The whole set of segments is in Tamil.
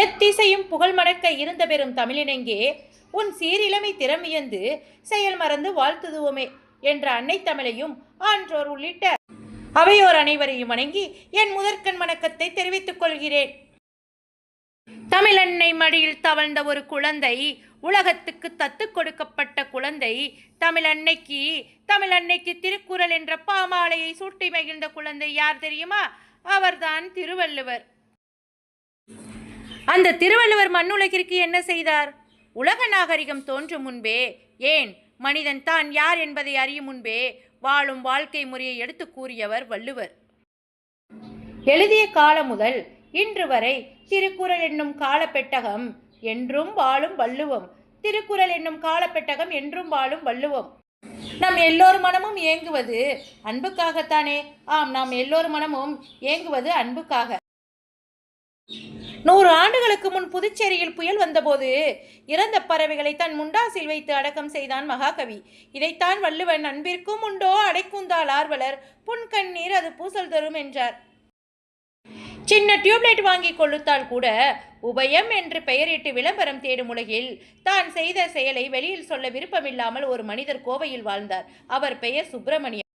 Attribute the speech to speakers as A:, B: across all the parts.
A: எத்திசையும் புகழ் மணக்க இருந்த பெரும் தமிழினங்கே உன் சீரிழமை திறமியந்து செயல் மறந்து வாழ்த்துதுவோமே என்ற அன்னை தமிழையும் ஆன்றோர் உள்ளிட்ட அவையோர் அனைவரையும் வணங்கி என் முதற்கண் வணக்கத்தை தெரிவித்துக் கொள்கிறேன். தமிழன்னை மடியில் தவழ்ந்த ஒரு குழந்தை, உலகத்துக்கு தத்து கொடுக்கப்பட்ட குழந்தை, தமிழன்னைக்கு திருக்குறள் என்ற பாமாலையை சூட்டி மகிழ்ந்த குழந்தை யார் தெரியுமா? அவர்தான் திருவள்ளுவர். அந்த திருவள்ளுவர் மண்ணுலகிற்கு என்ன செய்தார்? உலக நாகரிகம் தோன்றும் முன்பே, ஏன் மனிதன் தான் யார் என்பதை அறியும் முன்பே வாழும் வாழ்க்கை முறையை எடுத்து கூறியவர் வள்ளுவர். எழுதிய காலம் முதல் இன்று வரை திருக்குறள் என்னும் காலப்பெட்டகம் என்றும் வாழும் வள்ளுவம். திருக்குறள் என்னும் காலப்பெட்டகம் என்றும் வாழும் வள்ளுவம். நம் எல்லோர் மனமும் ஏங்குவது அன்புக்காகத்தானே? ஆம், நாம் எல்லோர் மனமும் ஏங்குவது அன்புக்காக. 100 ஆண்டுகளுக்கு முன் புதுச்சேரியில் புயல் வந்தபோது இறந்த பறவைகளை தன் முண்டாசில் வைத்து அடக்கம் செய்தான் மகாகவி. இதைத்தான் வள்ளுவன் அன்பிற்கும் உண்டோ அடைக்குந்தால் ஆர்வலர் புன்கண்ணீர் அது பூசல் தரும் என்றார். சின்ன டியூப்லைட் வாங்கி கொள்ளுத்தால் கூட உபயம் என்று பெயரிட்டு விளம்பரம் தேடும் உலகில் தான் செய்த செயலை வெளியில் சொல்ல விருப்பமில்லாமல் ஒரு மனிதர் கோவையில் வாழ்ந்தார். அவர் பெயர் சுப்பிரமணியம்.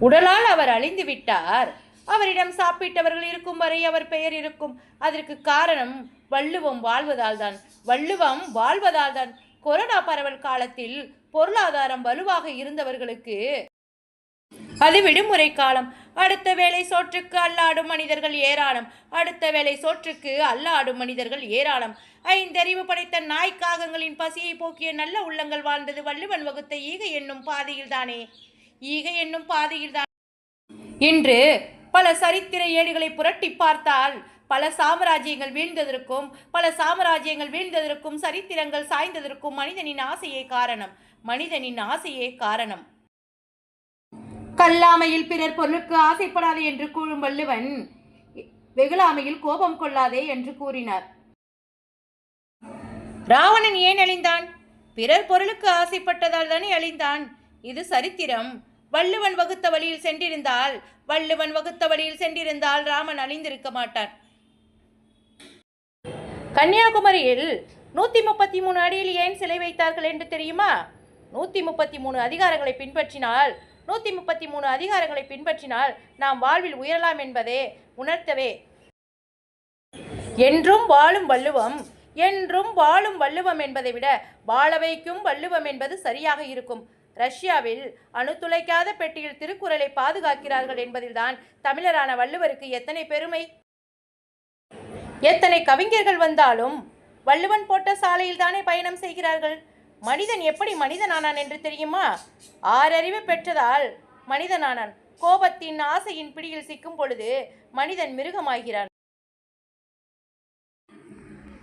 A: உடலால் அவர் அழிந்து விட்டார். அவரிடம் சாப்பிட்டவர்கள் இருக்கும் வரை அவர் பெயர் இருக்கும். அதற்கு காரணம் வள்ளுவம் வாழ்வதால் தான். கொரோனா பரவல் காலத்தில் பொருளாதாரம் வலுவாக இருந்தவர்களுக்கு அது விடுமுறை காலம். அடுத்த வேளை சோற்றுக்கு அல்லாடும் மனிதர்கள் ஏராளம். 5 அறிவு படைத்த நாய்க்காகங்களின் பசியை போக்கிய நல்ல உள்ளங்கள் வாழ்ந்தது வள்ளுவன் வகுத்த ஈகை என்னும் பாதையில்தான். இன்று பல சரித்திர ஏடுகளை புரட்டி பார்த்தால் பல சாம்ராஜ்யங்கள் வீழ்ந்ததற்கும் சரித்திரங்கள் சாய்ந்ததற்கும் மனிதனின் ஆசையே காரணம். கல்லாமையில் பிறர் பொருளுக்கு ஆசைப்படாதே என்று கூறும் வள்ளுவன் வெகுளாமையில் கோபம் கொள்ளாதே என்று கூறினார். ராவணன் ஏன் அழிந்தான்? பிறர் பொருளுக்கு ஆசைப்பட்டதால் தானே அழிந்தான். இது சரித்திரம். வள்ளுவன் வகுத்த வழியில் சென்றிருந்தால் ராமன் அழிந்திருக்க மாட்டான். கன்னியாகுமரியில் 133 அடியில் ஏன் சிலை வைத்தார்கள் என்று தெரியுமா? 133 அதிகாரங்களை பின்பற்றினால் நாம் வாழ்வில் உயரலாம் என்பதை உணர்த்தவே. என்றும் வாழும் வள்ளுவம் என்பதை விட வாழ வைக்கும் வள்ளுவம் என்பது சரியாக இருக்கும். ரஷ்யாவில் அணுத்துளைக்காத பெட்டியில் திருக்குறளை பாதுகாக்கிறார்கள் என்பதில்தான் தமிழரான வள்ளுவருக்கு எத்தனை பெருமை. எத்தனை கவிஞர்கள் வந்தாலும் வள்ளுவன் போட்ட சாலையில் தானே பயணம் செய்கிறார்கள். மனிதன் எப்படி மனிதனானான் என்று தெரியுமா? 6 அறிவு பெற்றதால் மனிதனானான். கோபத்தின் ஆசையின் பிடியில் சிக்கும் பொழுது மனிதன் மிருகமாகிறான்.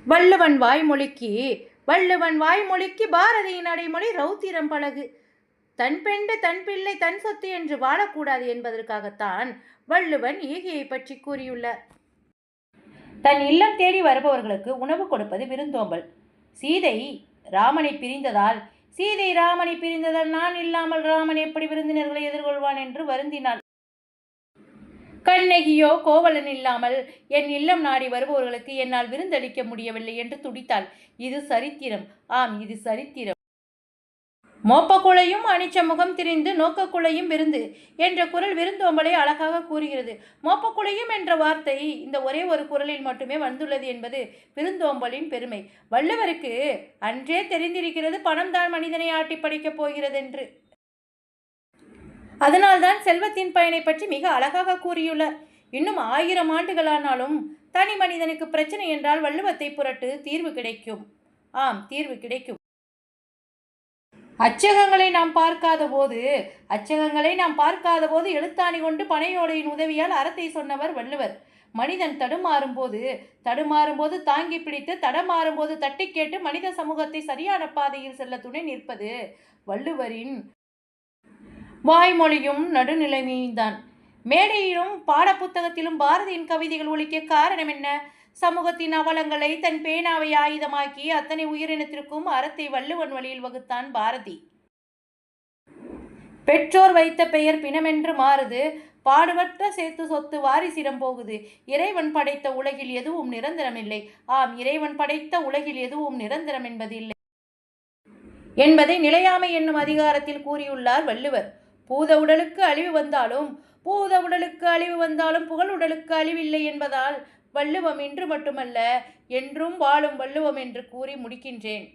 A: வள்ளுவன் வாய்மொழிக்கு பாரதியின் அடைமொழி ரௌத்திரம் பழகு. தன் பெண்டு தன் பிள்ளை தன் சொத்து என்று வாழக்கூடாது என்பதற்காகத்தான் வள்ளுவன் ஈகையை பற்றி கூறியுள்ளார். தன் இல்லம் தேடி வருபவர்களுக்கு உணவு கொடுப்பது விருந்தோம்பல். சீதை ராமனை பிரிந்ததால் நான் இல்லாமல் ராமன் எப்படி விருந்தினர்களை எதிர்கொள்வான் என்று வருந்தினாள். கண்ணகியோ கோவலன் இல்லாமல் என் இல்லம் நாடி வருபவர்களுக்கு என்னால் விருந்தளிக்க முடியவில்லை என்று துடித்தாள். இது சரித்திரம். ஆம், இது சரித்திரம். மோப்பக்குளையும் அனிச்ச முகம் திரிந்து நோக்கக்குளையும் விருந்து என்ற குறள் விருந்தோம்பலை அழகாக கூறுகிறது. மோப்பக்குளையும் என்ற வார்த்தை இந்த ஒரே ஒரு குறளில் மட்டுமே வந்துள்ளது என்பது விருந்தோம்பலின் பெருமை. வள்ளுவருக்கு அன்றே தெரிந்திருக்கிறது பணம்தான் மனிதனை ஆட்டி படைக்கப் போகிறது என்று. அதனால்தான் செல்வத்தின் பயனை பற்றி மிக அழகாக கூறியுள்ளார். இன்னும் 1000 ஆண்டுகளானாலும் தனி மனிதனுக்கு பிரச்சனை என்றால் வள்ளுவத்தை புரட்டு, தீர்வு கிடைக்கும். ஆம், தீர்வு கிடைக்கும். அச்சகங்களை நாம் பார்க்காத போது எழுத்தாணி கொண்டு பனையோடையின் உதவியால் அறத்தை சொன்னவர் வள்ளுவர். மனிதன் தடுமாறும் போது தாங்கி பிடித்து, தடமாறும் போது தட்டி கேட்டு மனித சமூகத்தை சரியான பாதையில் செல்ல துணை நிற்பது வள்ளுவரின் வாய்மொழியும் நடுநிலைமையும் தான். மேடையிலும் பாடப்புத்தகத்திலும் பாரதியின் கவிதைகள் ஒலிக்க காரணம் என்ன? சமூகத்தின் அவலங்களை தன் பேனாவை ஆயுதமாக்கி அத்தனை உயிரினத்திற்கும் அறத்தை வள்ளுவன் வழியில் வகுத்தான் பாரதி. பெற்றோர் வைத்த பெயர் பிணமென்று மாறுது, பாடுபட்ட சேர்த்து சொத்து வாரிசிடம் போகுது. இறைவன் படைத்த உலகில் எதுவும் நிரந்தரமில்லை. ஆம், இறைவன் படைத்த உலகில் எதுவும் நிரந்தரம் என்பதில்லை என்பதை நிலையாமை என்னும் அதிகாரத்தில் கூறியுள்ளார் வள்ளுவர். பூத உடலுக்கு அழிவு வந்தாலும் புகழ் உடலுக்கு அழிவில்லை என்பதால் வள்ளுவம் இன்று மட்டுமல்ல என்றும் வாழும் வள்ளுவம் என்று கூறி முடிக்கின்றேன்.